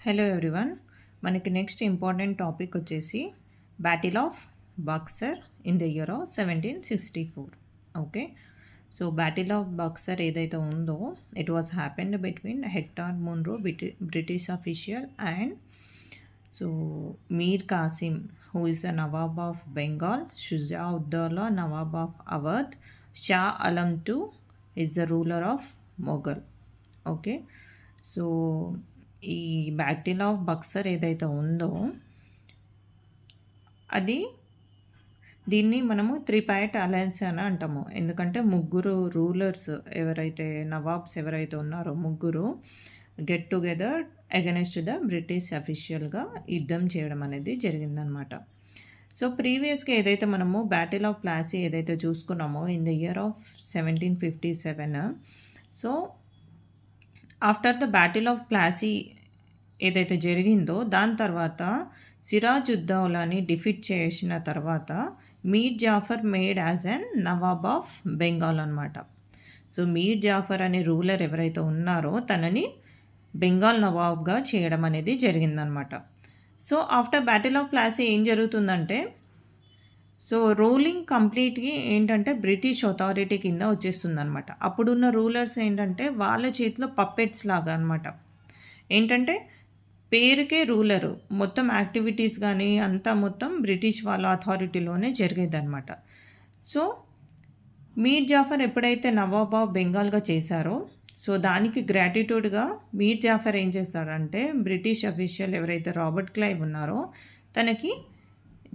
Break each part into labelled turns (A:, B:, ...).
A: Hello everyone. మనకి next important topic వచ్చేసి battle of Buxar in the year of 1764. Okay, so battle of Buxar ఏదైతే ఉందో it was happened between Hector Munro British official and so Mir Qasim who is the nawab of Bengal, Shuja Uddaula nawab of Awadh, Shah Alam two is the ruler of Mughal. Okay, so ఈ battle of Buxar ఏదైతే ఉందో అది దీన్ని మనము త్రిపార్ట్ alliance అని అంటాము. ఎందుకంటే ముగ్గురు రూలర్స్ ఎవరైతే నవాబ్స్ ఎవరైతే ఉన్నారో ముగ్గురు get together against the British అఫీషియల్గా యుద్ధం చేయడం అనేది జరిగిందనమాట. సో ప్రీవియస్గా ఏదైతే మనము బ్యాటిల్ ఆఫ్ ప్లాసీ ఏదైతే చూసుకున్నామో in the year of 1757, so after the battle of Plassey ఏదైతే జరిగిందో దాని తర్వాత సిరాజ్ ఉద్దౌలాని డిఫీట్ చేసిన తర్వాత Mir Jafar made as an nawab of Bengal అనమాట. సో మీర్ జాఫర్ అనే రూలర్ ఎవరైతే ఉన్నారో తనని బెంగాల్ నవాబ్గా చేయడం అనేది జరిగిందనమాట. So after battle of Plassey ఏం జరుగుతుందంటే సో రూలింగ్ కంప్లీట్గా ఏంటంటే బ్రిటిష్ అథారిటీ కింద వచ్చేస్తుందన్నమాట. అప్పుడున్న రూలర్స్ ఏంటంటే వాళ్ళ చేతిలో పప్పెట్స్ లాగా అనమాట. ఏంటంటే పేరుకే రూలరు, మొత్తం యాక్టివిటీస్ కానీ అంతా మొత్తం బ్రిటిష్ వాళ్ళ అథారిటీలోనే జరిగేదన్నమాట. సో మీర్ జాఫర్ ఎప్పుడైతే నవాబ్ ఆఫ్ బెంగాల్గా చేశారో సో దానికి గ్రాటిట్యూడ్గా మీర్ జాఫర్ ఏం చేస్తారంటే బ్రిటిష్ అఫీషియల్ ఎవరైతే రాబర్ట్ క్లైవ్ ఉన్నారో తనకి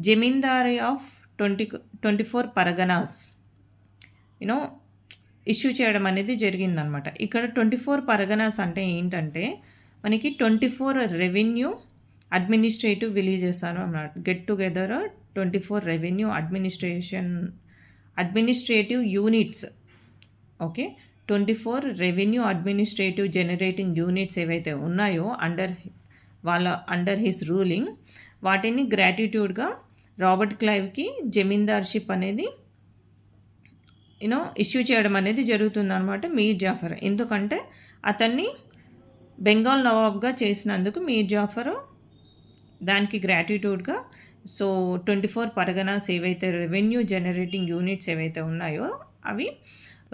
A: జమీందారీ ఆఫ్ 24 పరగనాస్ ఇష్యూ చేయడం అనేది జరిగిందనమాట. ఇక్కడ 24 పరగనాస్ అంటే ఏంటంటే మనకి 24 రెవెన్యూ అడ్మినిస్ట్రేటివ్ విలేజెస్ అన్నమాట. Get together 24 revenue administrative units. Okay, 24 revenue administrative generating units ఏవైతే ఉన్నాయో అండర్ హిస్ రూలింగ్ వాటిని గ్రాటిట్యూడ్గా రాబర్ట్ క్లైవ్కి జమీందార్షిప్ అనేది ఇష్యూ చేయడం అనేది జరుగుతుందన్నమాట మీర్ జాఫర్. ఎందుకంటే అతన్ని బెంగాల్ నవాబ్గా చేసినందుకు మీర్ జాఫర్ దానికి గ్రాటిట్యూడ్గా సో 24 పరగనాస్ ఏవైతే రెవెన్యూ జనరేటింగ్ యూనిట్స్ ఏవైతే ఉన్నాయో అవి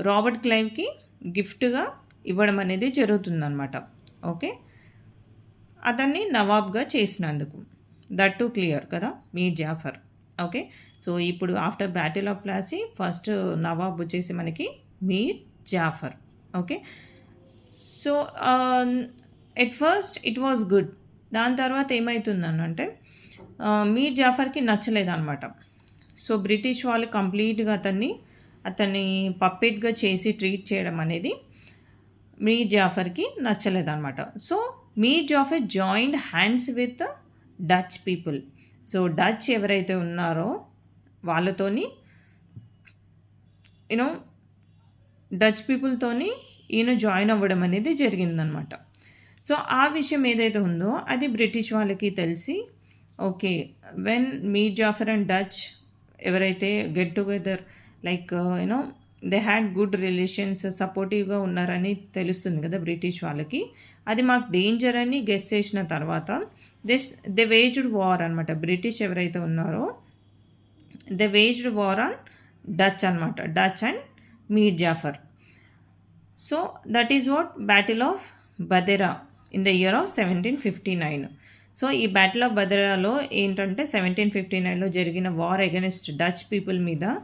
A: రాబర్ట్ క్లైవ్కి గిఫ్ట్గా ఇవ్వడం అనేది జరుగుతుందన్నమాట. ఓకే, అతన్ని నవాబ్గా చేసినందుకు. దట్ టు క్లియర్ కదా మీర్ జాఫర్. ఓకే, సో ఇప్పుడు after battle of Plassey first nawab వచ్చేసి మనకి Mir Jafar. Okay, so at first it was good. దాని తర్వాత ఏమవుతుందనంటే మీర్ జాఫర్కి నచ్చలేదన్నమాట. సో బ్రిటిష్ వాళ్ళు కంప్లీట్గా అతన్ని పప్పెట్గా చేసి ట్రీట్ చేయడం అనేది మీర్ జాఫర్కి నచ్చలేదన్నమాట. So Mir Jafar joined hands with Dutch people. So Dutch ఎవరైతే ఉన్నారో వాళ్ళతోని డచ్ పీపుల్తోని ఈయన జాయిన్ అవ్వడం అనేది జరిగిందనమాట. సో ఆ విషయం ఏదైతే ఉందో అది బ్రిటిష్ వాళ్ళకి తెలిసి okay when Mir Jafar and Dutch ఎవరైతే get together like they had good relations, సపోర్టివ్గా ఉన్నారని తెలుస్తుంది కదా బ్రిటిష్ వాళ్ళకి. అది మాకు డేంజర్ అని గెస్ చేసిన తర్వాత దే వేజ్డ్ వార్ అనమాట. బ్రిటిష్ ఎవరైతే ఉన్నారో they waged war on Dutch అనమాట, Dutch and Mir Jafar. So that is what battle of Badera in the year of 1759. So ఈ బ్యాటిల్ ఆఫ్ బదెరాలో ఏంటంటే 1759లో జరిగిన వార్ అగెనిస్ట్ డచ్ పీపుల్ మీద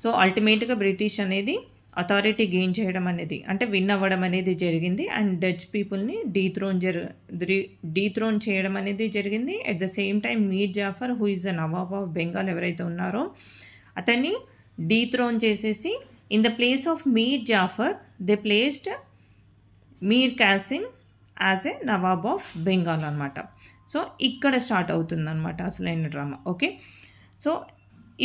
A: సో అల్టిమేట్గా బ్రిటిష్ అనేది అథారిటీ గెయిన్ చేయడం అనేది అంటే విన్ అవ్వడం అనేది జరిగింది అండ్ డచ్ పీపుల్ని డీథ్రోన్ చేయడం అనేది జరిగింది. At the same time Mir Jafar who is the nawab of Bengal ఎవరైతే ఉన్నారో అతన్ని డీథ్రోన్ చేసేసి in the place of Mir Jafar they placed Mir Qasim as a nawab of Bengal అనమాట. సో ఇక్కడ స్టార్ట్ అవుతుందన్నమాట అసలైన డ్రామా. ఓకే, సో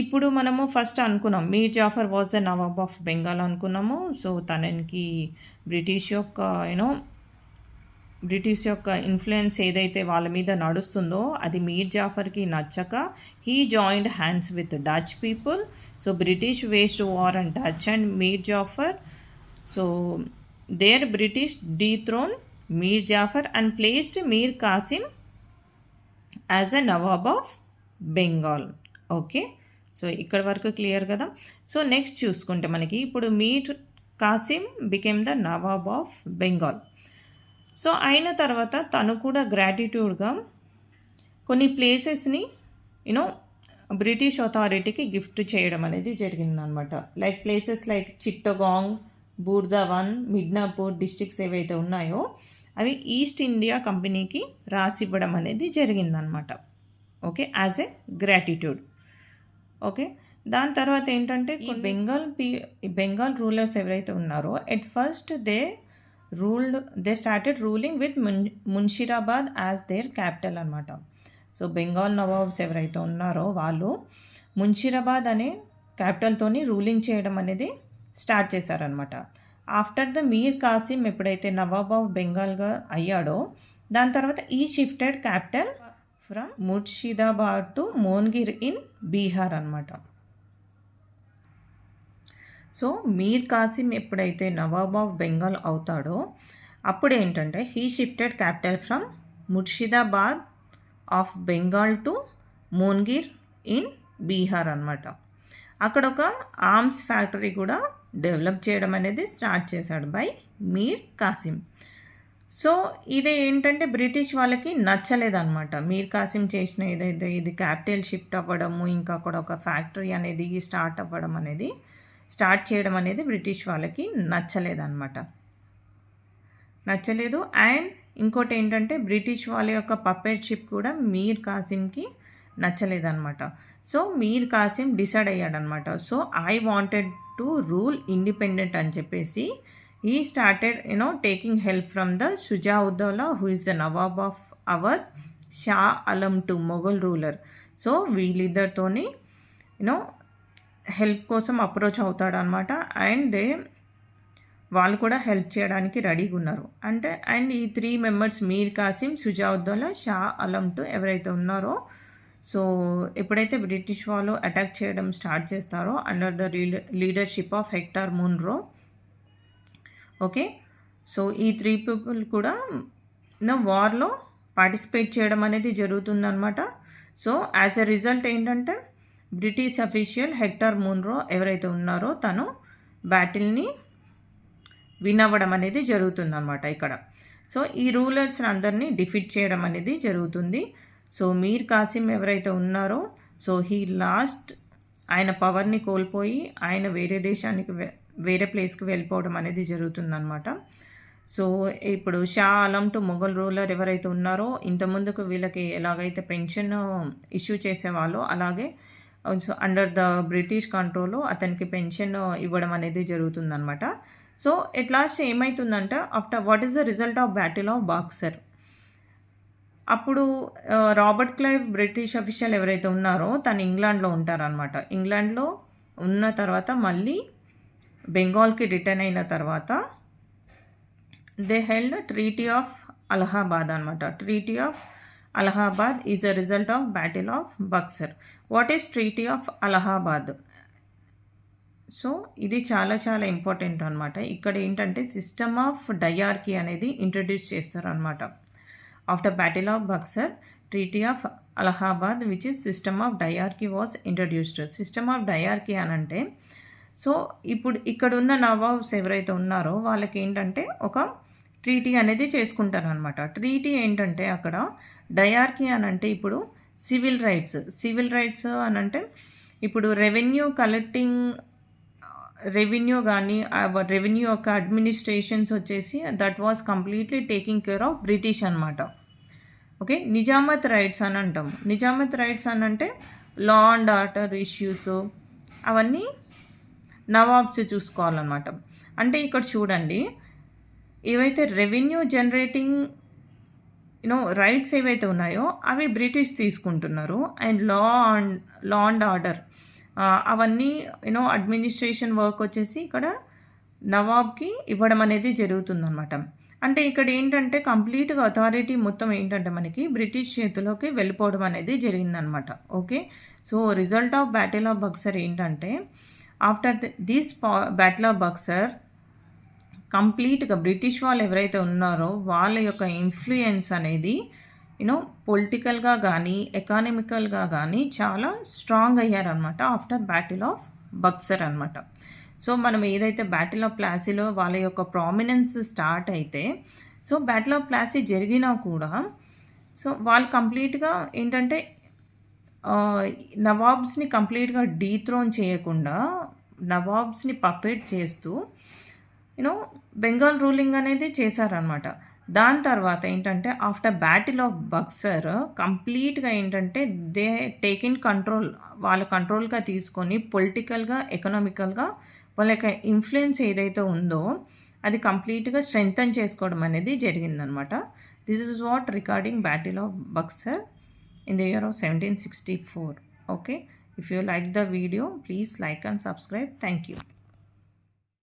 A: ఇప్పుడు మనము ఫస్ట్ అనుకున్నాం Mir Jafar was the nawab of Bengal అనుకున్నాము. సో తనకి బ్రిటిష్ యొక్క ఇన్ఫ్లుయెన్స్ ఏదైతే వాళ్ళ మీద నడుస్తుందో అది మీర్ జాఫర్కి నచ్చక he joined hands with Dutch people. So British waged war and Dutch and Mir Jafar. So there British dethrone Mir Jafar and placed Mir Qasim as a nawab of Bengal. Okay, so ఇక్కడ వరకు క్లియర్ కదా. సో నెక్స్ట్ చూసుకుంటే మనకి ఇప్పుడు Mir Kasim became the nawab of Bengal. So అయిన తర్వాత తను కూడా గ్రాటిట్యూడ్గా కొన్ని ప్లేసెస్ని యూనో బ్రిటిష్ అథారిటీకి గిఫ్ట్ చేయడం అనేది జరిగిందనమాట. Like places like Chittagong, Burdwan, Midnapore districts ఏవైతే ఉన్నాయో అవి ఈస్ట్ ఇండియా కంపెనీకి రాసివ్వడం అనేది జరిగిందనమాట. Okay, as a gratitude. Okay, దాని తర్వాత ఏంటంటే ఈ బెంగాల్ రూలర్స్ ఎవరైతే ఉన్నారో at first they started ruling with Murshidabad as their capital అనమాట. సో బెంగాల్ నవాబ్స్ ఎవరైతే ఉన్నారో వాళ్ళు మున్షిరాబాద్ అనే క్యాపిటల్తోని రూలింగ్ చేయడం అనేది స్టార్ట్ చేశారనమాట. ఆఫ్టర్ ద మీర్ కాసిం ఎప్పుడైతే నవాబ్ ఆఫ్ బెంగాల్గా అయ్యాడో దాని తర్వాత ఈ shifted capital from Murshidabad to Monghyr in Bihar అనమాట. సో మీర్ కాసిం ఎప్పుడైతే నవాబ్ ఆఫ్ బెంగాల్ అవుతాడో అప్పుడు ఏంటంటే he shifted capital from Murshidabad of Bengal to Monghyr in Bihar అనమాట. అక్కడ ఒక ఆర్మ్స్ ఫ్యాక్టరీ కూడా డెవలప్ చేయడం అనేది స్టార్ట్ చేశాడు బై మీర్ కాసిం. సో ఇది ఏంటంటే బ్రిటిష్ వాళ్ళకి నచ్చలేదన్నమాట. మీర్ కాసిం చేసిన ఏదైతే ఇది క్యాపిటల్ షిఫ్ట్ అవ్వడము, ఇంకా అక్కడ ఒక ఫ్యాక్టరీ అనేది స్టార్ట్ చేయడం అనేది బ్రిటిష్ వాళ్ళకి నచ్చలేదు. అండ్ ఇంకోటి ఏంటంటే బ్రిటిష్ వాళ్ళ యొక్క పప్పెట్షిప్ కూడా మీర్ కాసింకి నచ్చలేదన్నమాట. సో మీర్ కాసిం డిసైడ్ అయ్యాడనమాట. So I wanted to rule independent అని చెప్పేసి ఈ started taking help from the Shuja-ud-Daula who is the nawab of Awadh Shah Alam two Mughal ruler. So వీళ్ళిద్దరితోని హెల్ప్ కోసం అప్రోచ్ అవుతాడనమాట. అండ్ వాళ్ళు కూడా హెల్ప్ చేయడానికి రెడీగా ఉన్నారు. అండ్ ఈ 3 మెంబర్స్ మీర్ కాసిం, షుజాఉద్దౌలా, షా అలం టు ఎవరైతే ఉన్నారో సో ఎప్పుడైతే బ్రిటిష్ వాళ్ళు అటాక్ చేయడం స్టార్ట్ చేస్తారో under the leadership of hectare Munro. Okay, so ఈ 3 పీపుల్ కూడా వార్లో పార్టిసిపేట్ చేయడం అనేది జరుగుతుందన్నమాట. సో యాజ్ ఎ రిజల్ట్ ఏంటంటే బ్రిటిష్ అఫీషియల్ హెక్టర్ మున్రో ఎవరైతే ఉన్నారో తను బ్యాటిల్ని విన్ అవ్వడం అనేది జరుగుతుందన్నమాట ఇక్కడ. సో ఈ రూలర్స్ అందరినీ డిఫీట్ చేయడం అనేది జరుగుతుంది. సో మీర్ కాసిం ఎవరైతే ఉన్నారో సో ఆయన పవర్ని కోల్పోయి ఆయన వేరే ప్లేస్కి వెళ్ళిపోవడం అనేది జరుగుతుందన్నమాట. సో ఇప్పుడు షా అలం టు మొఘల్ రూలర్ ఎవరైతే ఉన్నారో ఇంతకుముందుకు వీళ్ళకి ఎలాగైతే పెన్షన్ ఇష్యూ చేసేవాళ్ళో అలాగే సో అండర్ ద బ్రిటిష్ కంట్రోల్లో అతనికి పెన్షన్ ఇవ్వడం అనేది జరుగుతుందన్నమాట. సో ఎట్ లాస్ట్ ఏమవుతుందంటే after what is the result of battle of boxer. అప్పుడు రాబర్ట్ క్లైవ్ బ్రిటిష్ అఫీషియల్ ఎవరైతే ఉన్నారో తను ఇంగ్లాండ్లో ఉంటారనమాట. ఇంగ్లాండ్లో ఉన్న తర్వాత మళ్ళీ బెంగాల్కి రిటర్న్ అయిన తర్వాత they held treaty of Allahabad అనమాట. Treaty of Allahabad is a result of battle of Buxar. What is treaty of Allahabad? So ఇది చాలా చాలా ఇంపార్టెంట్ అనమాట. ఇక్కడ ఏంటంటే సిస్టమ్ ఆఫ్ డయార్కీ అనేది ఇంట్రడ్యూస్ చేస్తారనమాట. After battle of Buxar treaty of Allahabad which is system of diarchy was introduced. System of diarchy అని అంటే సో ఇప్పుడు ఇక్కడున్న నవాబ్స్ ఎవరైతే ఉన్నారో వాళ్ళకి ఏంటంటే ఒక ట్రీటీ అనేది చేసుకుంటారనమాట. ట్రీటీ ఏంటంటే అక్కడ డయార్కీ అని అంటే ఇప్పుడు సివిల్ రైట్స్ అని అంటే ఇప్పుడు రెవెన్యూ కానీ రెవెన్యూ యొక్క అడ్మినిస్ట్రేషన్స్ వచ్చేసి that was completely taking care of British అనమాట. ఓకే, నిజామత్ రైట్స్ అని అంటాం. నిజామత్ రైట్స్ అని అంటే లా అండ్ ఆర్డర్ ఇష్యూస్ అవన్నీ నవాబ్స్ చూసుకోవాలన్నమాట. అంటే ఇక్కడ చూడండి ఏవైతే రెవెన్యూ జనరేటింగ్ రైట్స్ ఏవైతే ఉన్నాయో అవి బ్రిటిష్ తీసుకుంటున్నారు. అండ్ లా అండ్ ఆర్డర్ అవన్నీ అడ్మినిస్ట్రేషన్ వర్క్ వచ్చేసి ఇక్కడ నవాబ్కి ఇవ్వడం అనేది జరుగుతుందన్నమాట. అంటే ఇక్కడ ఏంటంటే కంప్లీట్గా అథారిటీ మొత్తం ఏంటంటే మనకి బ్రిటిష్ చేతిలోకి వెళ్ళిపోవడం అనేది జరిగిందనమాట. Okay, so result of battle of Buxar ఏంటంటే after this battle of Buxar కంప్లీట్‌గా బ్రిటిష్ వాళ్ళు ఎవరైతే ఉన్నారో వాళ్ళ యొక్క ఇన్‌ఫ్లూయెన్స్ అనేది పొలిటికల్‌గా గానీ, ఎకానమికల్‌గా గానీ చాలా స్ట్రాంగ్ అయ్యారనమాట ఆఫ్టర్ బ్యాటిల్ ఆఫ్ బక్సర్ అనమాట. సో, మనం ఏదైతే బ్యాటిల్ ఆఫ్ ప్లాసీలో వాళ్ళ యొక్క ప్రామినెన్స్ స్టార్ట్ అయితే, సో, బ్యాటిల్ ఆఫ్ ప్లాసీ జరిగినా కూడా సో, వాళ్ళు కంప్లీట్‌గా ఏంటంటే నవాబ్స్‌ని కంప్లీట్‌గా డీథ్రోన్ చేయకుండా, నవాబ్స్‌ని పపెట్ చేస్తూ బెంగాల్ రూలింగ్ అనేది చేశారనమాట. దాని తర్వాత ఏంటంటే ఆఫ్టర్ బ్యాటిల్ ఆఫ్ బక్సర్ కంప్లీట్‌గా ఏంటంటే దే టేక్ ఇన్ కంట్రోల్. వాళ్ళ కంట్రోల్‌గా తీసుకొని పొలిటికల్‌గా, ఎకనామికల్‌గా వాళ్ళ యొక్క ఇన్‌ఫ్లూయెన్స్ ఏదైతే ఉందో అది కంప్లీట్‌గా స్ట్రెంథెన్ చేసుకోవడం అనేది జరిగిందనమాట. This is what regarding battle of Buxar in the year of 1764. Okay, if you like the video, please like and subscribe. Thank you.